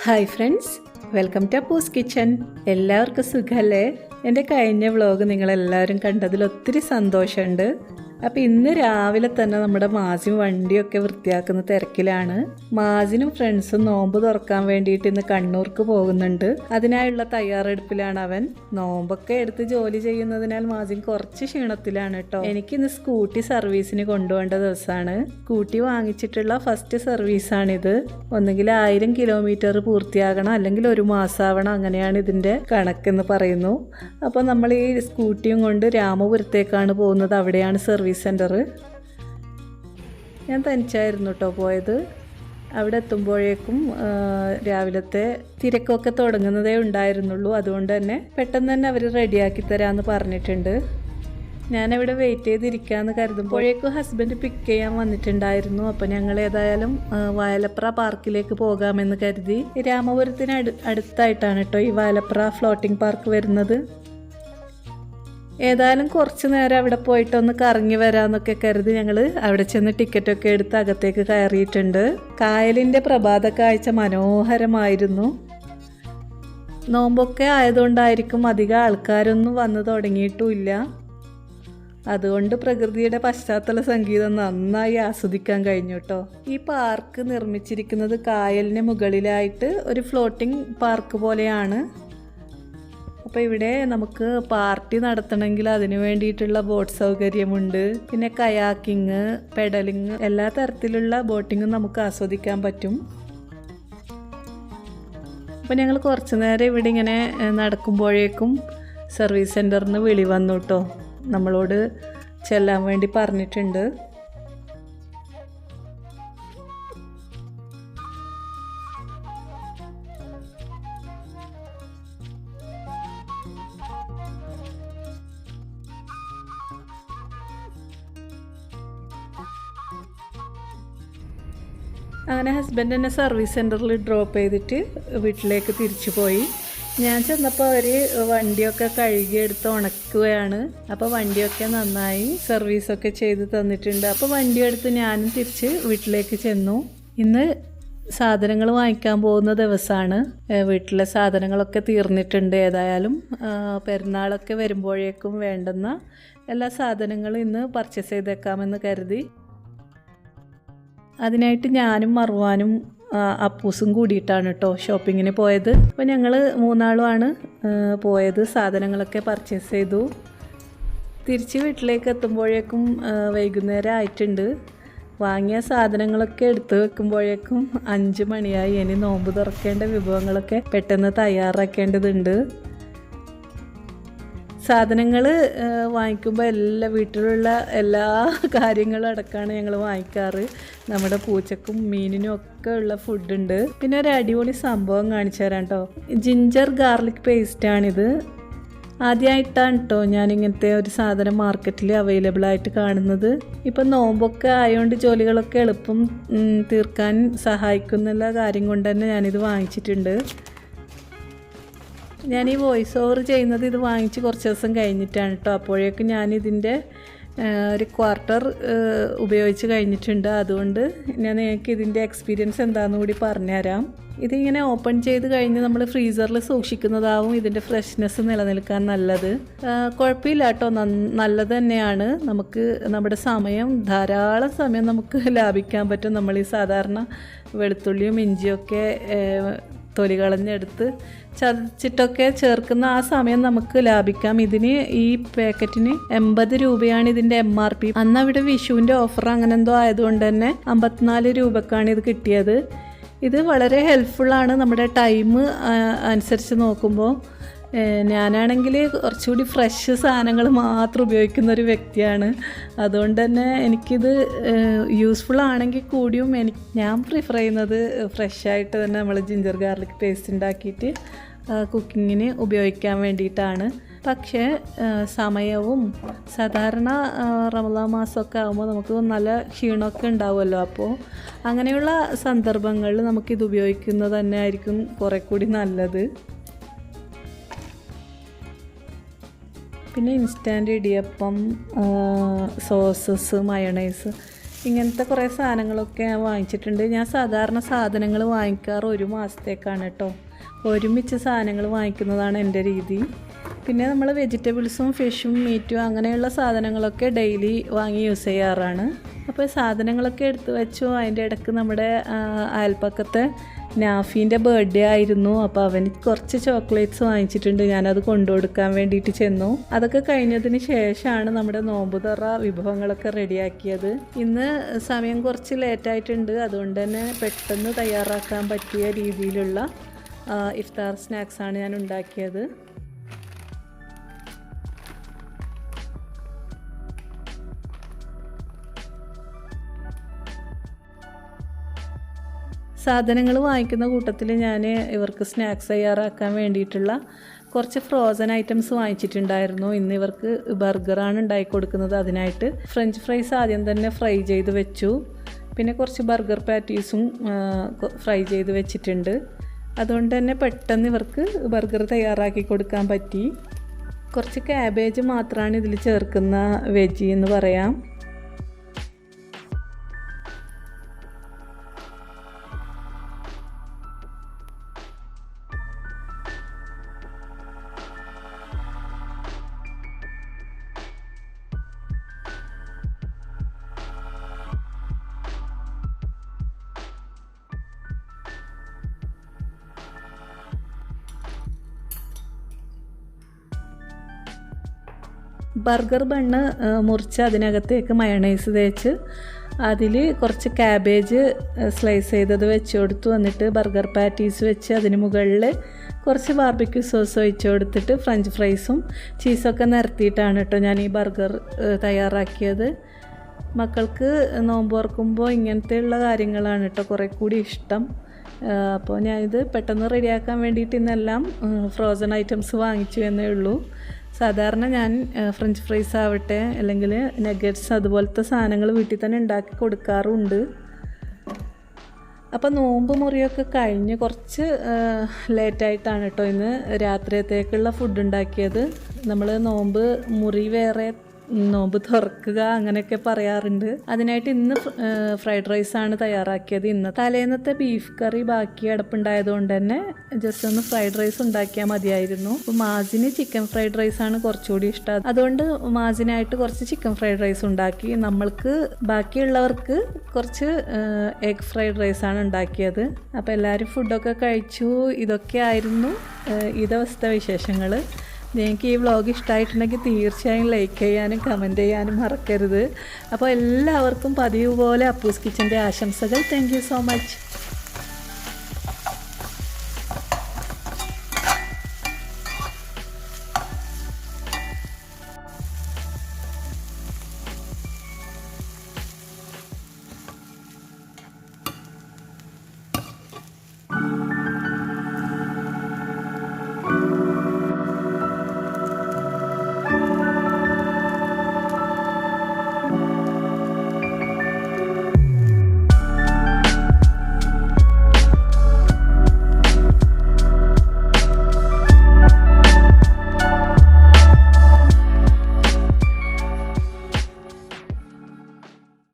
Hi friends, welcome to Appoos kitchen. എല്ലാവർക്കും സുഖമല്ലേ? എൻ്റെ കഴിഞ്ഞ വ്ളോഗ് നിങ്ങളെല്ലാവരും കണ്ടതിൽ ഒത്തിരി സന്തോഷമുണ്ട്. അപ്പോൾ ഇന്ന് രാവിലെ തന്നെ നമ്മുടെ മാസിയും വണ്ടിയൊക്കെ വൃത്തിയാക്കുന്ന തിരക്കിലാണ്. മാസിനും ഫ്രണ്ട്സും നോമ്പ് തുറക്കാൻ വേണ്ടിയിട്ട് ഇന്ന് കണ്ണൂർക്ക് പോകുന്നുണ്ട്. അതിനായുള്ള തയ്യാറെടുപ്പിലാണ് അവൻ. നോമ്പൊക്കെ എടുത്ത് ജോലി ചെയ്യുന്നതിനാൽ മാസിൻ കുറച്ച് ക്ഷീണത്തിലാണ് കേട്ടോ. എനിക്കിന്ന് സ്കൂട്ടി സർവീസിന് കൊണ്ടുപോകേണ്ട ദിവസമാണ്. സ്കൂട്ടി വാങ്ങിച്ചിട്ടുള്ള ഫസ്റ്റ് സർവീസാണിത്. ഒന്നുകിൽ 1000 കിലോമീറ്റർ പൂർത്തിയാകണം, അല്ലെങ്കിൽ 1 മാസമാവണം. അങ്ങനെയാണ് ഇതിൻ്റെ കണക്കെന്ന് പറയുന്നു. അപ്പോൾ നമ്മൾ ഈ സ്കൂട്ടിയും കൊണ്ട് രാമപുരത്തേക്കാണ് പോകുന്നത്. അവിടെയാണ് സർവീസ് സെൻറ്റർ. ഞാൻ തനിച്ചായിരുന്നു കേട്ടോ പോയത്. അവിടെ എത്തുമ്പോഴേക്കും രാവിലത്തെ തിരക്കൊക്കെ തുടങ്ങുന്നതേ ഉണ്ടായിരുന്നുള്ളൂ. അതുകൊണ്ട് തന്നെ പെട്ടെന്ന് തന്നെ അവർ റെഡിയാക്കി തരാമെന്ന് പറഞ്ഞിട്ടുണ്ട്. ഞാനവിടെ വെയിറ്റ് ചെയ്തിരിക്കാമെന്ന് കരുതുമ്പോഴേക്കും ഹസ്ബൻഡ് പിക്ക് ചെയ്യാൻ വന്നിട്ടുണ്ടായിരുന്നു. അപ്പോൾ ഞങ്ങൾ ഏതായാലും വയലപ്ര പാർക്കിലേക്ക് പോകാമെന്ന് കരുതി. രാമപുരത്തിന് അടുത്തായിട്ടാണ് കേട്ടോ ഈ വയലപ്ര ഫ്ലോട്ടിംഗ് പാർക്ക് വരുന്നത്. ഏതായാലും കുറച്ച് നേരം അവിടെ പോയിട്ടൊന്ന് കറങ്ങി വരാമെന്നൊക്കെ കരുതി ഞങ്ങൾ അവിടെ ചെന്ന് ടിക്കറ്റൊക്കെ എടുത്ത് അകത്തേക്ക് കയറിയിട്ടുണ്ട്. കായലിൻ്റെ പ്രഭാത കാഴ്ച മനോഹരമായിരുന്നു. നോമ്പൊക്കെ ആയതുകൊണ്ടായിരിക്കും അധികം ആൾക്കാരൊന്നും വന്നു തുടങ്ങിയിട്ടുമില്ല. അതുകൊണ്ട് പ്രകൃതിയുടെ പശ്ചാത്തല സംഗീതം നന്നായി ആസ്വദിക്കാൻ കഴിഞ്ഞു കേട്ടോ. ഈ പാർക്ക് നിർമ്മിച്ചിരിക്കുന്നത് കായലിന് മുകളിലായിട്ട് ഒരു ഫ്ലോട്ടിംഗ് പാർക്ക് പോലെയാണ്. അപ്പോൾ ഇവിടെ നമുക്ക് പാർട്ടി നടത്തണമെങ്കിൽ അതിന് വേണ്ടിയിട്ടുള്ള ബോട്ട് സൗകര്യമുണ്ട്. പിന്നെ കയാക്കിങ്, പെഡലിങ്, എല്ലാ തരത്തിലുള്ള ബോട്ടിങ്ങും നമുക്ക് ആസ്വദിക്കാൻ പറ്റും. അപ്പോൾ ഞങ്ങൾ കുറച്ച് നേരം ഇവിടെ ഇങ്ങനെ നടക്കുമ്പോഴേക്കും സർവീസ് സെൻറ്ററിൽ നിന്ന് വിളി വന്നു കേട്ടോ. നമ്മളോട് ചെല്ലാൻ വേണ്ടി പറഞ്ഞിട്ടുണ്ട്. അങ്ങനെ ഹസ്ബൻഡ് എന്നെ സർവീസ് സെൻറ്ററിൽ ഡ്രോപ്പ് ചെയ്തിട്ട് വീട്ടിലേക്ക് തിരിച്ചു പോയി. ഞാൻ ചെന്നപ്പോൾ അവർ വണ്ടിയൊക്കെ കഴുകിയെടുത്ത് ഉണക്കുകയാണ്. അപ്പോൾ വണ്ടിയൊക്കെ നന്നായി സർവീസൊക്കെ ചെയ്ത് തന്നിട്ടുണ്ട്. അപ്പോൾ വണ്ടിയെടുത്ത് ഞാനും തിരിച്ച് വീട്ടിലേക്ക് ചെന്നു. ഇന്ന് സാധനങ്ങൾ വാങ്ങിക്കാൻ പോകുന്ന ദിവസമാണ്. വീട്ടിലെ സാധനങ്ങളൊക്കെ തീർന്നിട്ടുണ്ട്. ഏതായാലും പെരുന്നാളൊക്കെ വരുമ്പോഴേക്കും വേണ്ടുന്ന എല്ലാ സാധനങ്ങളും ഇന്ന് പർച്ചേസ് ചെയ്തേക്കാമെന്ന് കരുതി. അതിനായിട്ട് ഞാനും മറുവാനും അപ്പൂസും കൂടിയിട്ടാണ് കേട്ടോ ഷോപ്പിങ്ങിന് പോയത്. അപ്പോൾ ഞങ്ങൾ 3 ആളുമാണ് പോയത്. സാധനങ്ങളൊക്കെ പർച്ചേസ് ചെയ്തു. തിരിച്ച് വീട്ടിലേക്ക് എത്തുമ്പോഴേക്കും വൈകുന്നേരം ആയിട്ടുണ്ട്. വാങ്ങിയ സാധനങ്ങളൊക്കെ എടുത്ത് വെക്കുമ്പോഴേക്കും 5 മണിയായി. ഇനി നോമ്പ് തുറക്കേണ്ട വിഭവങ്ങളൊക്കെ പെട്ടെന്ന് തയ്യാറാക്കേണ്ടതുണ്ട്. സാധനങ്ങൾ വാങ്ങിക്കുമ്പോൾ വീട്ടിലുള്ള എല്ലാ കാര്യങ്ങളും അടക്കമാണ് ഞങ്ങൾ വാങ്ങിക്കാറ്. നമ്മുടെ പൂച്ചക്കും മീനിനും ഒക്കെ ഉള്ള ഫുഡുണ്ട്. പിന്നെ ഒരു അടിപൊളി സംഭവം കാണിച്ചു തരാം കേട്ടോ. ജിഞ്ചർ ഗാർലിക് പേസ്റ്റാണിത്. ആദ്യമായിട്ടാണ് കേട്ടോ ഞാനിങ്ങനത്തെ ഒരു സാധനം മാർക്കറ്റിൽ അവൈലബിൾ ആയിട്ട് കാണുന്നത്. ഇപ്പം നോമ്പൊക്കെ ആയതുകൊണ്ട് ജോലികളൊക്കെ എളുപ്പം തീർക്കാൻ സഹായിക്കുന്നുള്ള കാര്യം കൊണ്ട് തന്നെ ഞാനിത് വാങ്ങിച്ചിട്ടുണ്ട്. ഞാൻ ഈ വോയിസ് ഓവർ ചെയ്യുന്നത് ഇത് വാങ്ങിച്ച് കുറച്ച് ദിവസം കഴിഞ്ഞിട്ടാണ് കേട്ടോ. അപ്പോഴേക്കും ഞാനിതിൻ്റെ ഒരു ക്വാർട്ടർ ഉപയോഗിച്ച് കഴിഞ്ഞിട്ടുണ്ട്. അതുകൊണ്ട് ഞാൻ നിങ്ങൾക്ക് ഇതിൻ്റെ എക്സ്പീരിയൻസ് എന്താണെന്ന് കൂടി പറഞ്ഞുതരാം. ഇതിങ്ങനെ ഓപ്പൺ ചെയ്ത് കഴിഞ്ഞ് നമ്മൾ ഫ്രീസറിൽ സൂക്ഷിക്കുന്നതാവും ഇതിൻ്റെ ഫ്രഷ്നെസ് നിലനിൽക്കാൻ നല്ലത്. കുഴപ്പമില്ല കേട്ടോ, നല്ലത് തന്നെയാണ്. നമുക്ക് നമ്മുടെ ധാരാളം സമയം നമുക്ക് ലാഭിക്കാൻ പറ്റും. നമ്മൾ ഈ സാധാരണ വെളുത്തുള്ളിയും ഇഞ്ചിയൊക്കെ തൊലി കളഞ്ഞെടുത്ത് ചതച്ചിട്ടൊക്കെ ചേർക്കുന്ന ആ സമയം നമുക്ക് ലാഭിക്കാം. ഇതിന് ഈ പാക്കറ്റിന് 80 രൂപയാണ് ഇതിൻ്റെ MRP. അന്ന് അവിടെ വിഷുവിൻ്റെ ഓഫർ അങ്ങനെ എന്തോ ആയതുകൊണ്ട് തന്നെ 54 രൂപക്കാണ് ഇത് കിട്ടിയത്. ഇത് വളരെ ഹെൽപ്ഫുള്ളാണ് നമ്മുടെ ടൈം അനുസരിച്ച് നോക്കുമ്പോൾ. ഞാനാണെങ്കിൽ കുറച്ചുകൂടി ഫ്രഷ് സാധനങ്ങൾ മാത്രം ഉപയോഗിക്കുന്ന ഒരു വ്യക്തിയാണ്. അതുകൊണ്ട് തന്നെ എനിക്കിത് യൂസ്ഫുൾ ആണെങ്കിൽ കൂടിയും ഞാൻ പ്രിഫർ ചെയ്യുന്നത് ഫ്രഷായിട്ട് തന്നെ നമ്മൾ ജിഞ്ചർ ഗാർലിക് പേസ്റ്റ് ഉണ്ടാക്കിയിട്ട് കുക്കിങ്ങിന് ഉപയോഗിക്കാൻ വേണ്ടിയിട്ടാണ്. പക്ഷേ സമയവും സാധാരണ റമദാൻ മാസമൊക്കെ ആകുമ്പോൾ നമുക്ക് നല്ല ക്ഷീണമൊക്കെ ഉണ്ടാവുമല്ലോ. അപ്പോൾ അങ്ങനെയുള്ള സന്ദർഭങ്ങളിൽ നമുക്കിത് ഉപയോഗിക്കുന്നത് തന്നെ ആയിരിക്കും കുറേ കൂടി നല്ലത്. പിന്നെ ഇൻസ്റ്റാൻറ്റ് ഇടിയപ്പം, സോസസ്, മയണൈസ് ഇങ്ങനത്തെ കുറേ സാധനങ്ങളൊക്കെ ഞാൻ വാങ്ങിച്ചിട്ടുണ്ട്. ഞാൻ സാധാരണ സാധനങ്ങൾ വാങ്ങിക്കാറ് 1 മാസത്തേക്കാണ് കേട്ടോ. ഒരുമിച്ച് സാധനങ്ങൾ വാങ്ങിക്കുന്നതാണ് എൻ്റെ രീതി. പിന്നെ നമ്മൾ വെജിറ്റബിൾസും ഫിഷും മീറ്റും അങ്ങനെയുള്ള സാധനങ്ങളൊക്കെ ഡെയിലി വാങ്ങി യൂസ് ചെയ്യാറാണ്. അപ്പോൾ സാധനങ്ങളൊക്കെ എടുത്ത് വെച്ചു. അതിൻ്റെ ഇടയ്ക്ക് നമ്മുടെ അയൽപ്പക്കത്തെ നാഫീൻ്റെ ബർത്ത്ഡേ ആയിരുന്നു. അപ്പോൾ അവന് കുറച്ച് ചോക്ലേറ്റ്സ് വാങ്ങിച്ചിട്ടുണ്ട്. ഞാനത് കൊണ്ടുകൊടുക്കാൻ വേണ്ടിയിട്ട് ചെന്നു. അതൊക്കെ കഴിഞ്ഞതിന് ശേഷമാണ് നമ്മുടെ നോമ്പുതുറ വിഭവങ്ങളൊക്കെ റെഡിയാക്കിയത്. ഇന്ന് സമയം കുറച്ച് ലേറ്റായിട്ടുണ്ട്. അതുകൊണ്ട് തന്നെ പെട്ടെന്ന് തയ്യാറാക്കാൻ പറ്റിയ രീതിയിലുള്ള ഇഫ്താർ സ്നാക്സാണ് ഞാൻ ഉണ്ടാക്കിയത്. സാധനങ്ങൾ വാങ്ങിക്കുന്ന കൂട്ടത്തിൽ ഞാൻ ഇവർക്ക് സ്നാക്സ് തയ്യാറാക്കാൻ വേണ്ടിയിട്ടുള്ള കുറച്ച് ഫ്രോസൺ ഐറ്റംസ് വാങ്ങിച്ചിട്ടുണ്ടായിരുന്നു. ഇന്ന് ഇവർക്ക് ബർഗറാണ് ഉണ്ടാക്കി കൊടുക്കുന്നത്. അതിനായിട്ട് ഫ്രഞ്ച് ഫ്രൈസ് ആദ്യം തന്നെ ഫ്രൈ ചെയ്ത് വെച്ചു. പിന്നെ കുറച്ച് ബർഗർ പാറ്റീസും ഫ്രൈ ചെയ്ത് വെച്ചിട്ടുണ്ട്. അതുകൊണ്ട് തന്നെ പെട്ടെന്ന് ഇവർക്ക് ബർഗർ തയ്യാറാക്കി കൊടുക്കാൻ പറ്റി. കുറച്ച് ക്യാബേജ് മാത്രമാണ് ഇതിൽ ചേർക്കുന്ന വെജി എന്ന് പറയാം. ബർഗർ ബണ്ണ് മുറിച്ച് അതിനകത്തേക്ക് മയണൈസ് തേച്ച് അതിൽ കുറച്ച് ക്യാബേജ് സ്ലൈസ് ചെയ്തത് വെച്ച് കൊടുത്തു. എന്നിട്ട് ബർഗർ പാറ്റീസ് വെച്ച് അതിന് മുകളിൽ കുറച്ച് ബാർബിക്യൂ സോസ് ഒഴിച്ച് കൊടുത്തിട്ട് ഫ്രഞ്ച് ഫ്രൈസും ചീസൊക്കെ നിരത്തിയിട്ടാണ് കേട്ടോ ഞാൻ ഈ ബർഗർ തയ്യാറാക്കിയത്. മക്കൾക്ക് നോമ്പ് തുറക്കുമ്പോൾ ഇങ്ങനത്തെയുള്ള കാര്യങ്ങളാണ് കേട്ടോ കുറേ കൂടി ഇഷ്ടം. അപ്പോൾ ഞാനിത് പെട്ടെന്ന് റെഡിയാക്കാൻ വേണ്ടിയിട്ട് ഇന്നെല്ലാം ഫ്രോസൺ ഐറ്റംസ് വാങ്ങിച്ചു എന്നേ ഉള്ളൂ. സാധാരണ ഞാൻ ഫ്രഞ്ച് ഫ്രൈസ് ആവട്ടെ അല്ലെങ്കിൽ നഗറ്റ്സ് അതുപോലത്തെ സാധനങ്ങൾ വീട്ടിൽ തന്നെ ഉണ്ടാക്കി കൊടുക്കാറുണ്ട്. അപ്പോൾ നോമ്പ് മുറിയൊക്കെ കഴിഞ്ഞ് കുറച്ച് ലേറ്റായിട്ടാണ് കേട്ടോ ഇന്ന് രാത്രിയത്തേക്കുള്ള ഫുഡ് ഉണ്ടാക്കിയത്. നമ്മൾ നോമ്പ് മുറി വേറെ നോമ്പ് തുറക്കുക അങ്ങനെയൊക്കെ പറയാറുണ്ട്. അതിനായിട്ട് ഇന്ന് ഫ്രൈഡ് റൈസാണ് തയ്യാറാക്കിയത്. ഇന്ന് തലേന്നത്തെ ബീഫ് കറി ബാക്കി അടപ്പുണ്ടായതുകൊണ്ട് തന്നെ ജസ്റ്റ് ഒന്ന് ഫ്രൈഡ് റൈസ് ഉണ്ടാക്കിയാൽ മതിയായിരുന്നു. അപ്പോൾ മാസിന് ചിക്കൻ ഫ്രൈഡ് റൈസാണ് കുറച്ചുകൂടി ഇഷ്ടം. അതുകൊണ്ട് മാസിനായിട്ട് കുറച്ച് ചിക്കൻ ഫ്രൈഡ് റൈസ് ഉണ്ടാക്കി. നമ്മൾക്ക് ബാക്കിയുള്ളവർക്ക് കുറച്ച് എഗ് ഫ്രൈഡ് റൈസാണ് ഉണ്ടാക്കിയത്. അപ്പോൾ എല്ലാവരും ഫുഡൊക്കെ കഴിച്ചു. ഇതൊക്കെ ആയിരുന്നു ഈ ദിവസത്തെ വിശേഷങ്ങൾ. നിങ്ങൾക്ക് ഈ വ്ളോഗ് ഇഷ്ടമായിട്ടുണ്ടെങ്കിൽ തീർച്ചയായും ലൈക്ക് ചെയ്യാനും കമൻറ്റ് ചെയ്യാനും മറക്കരുത്. അപ്പോൾ എല്ലാവർക്കും പതിവ് പോലെ അപ്പൂസ് കിച്ചൻ്റെ ആശംസകൾ. Thank you so much.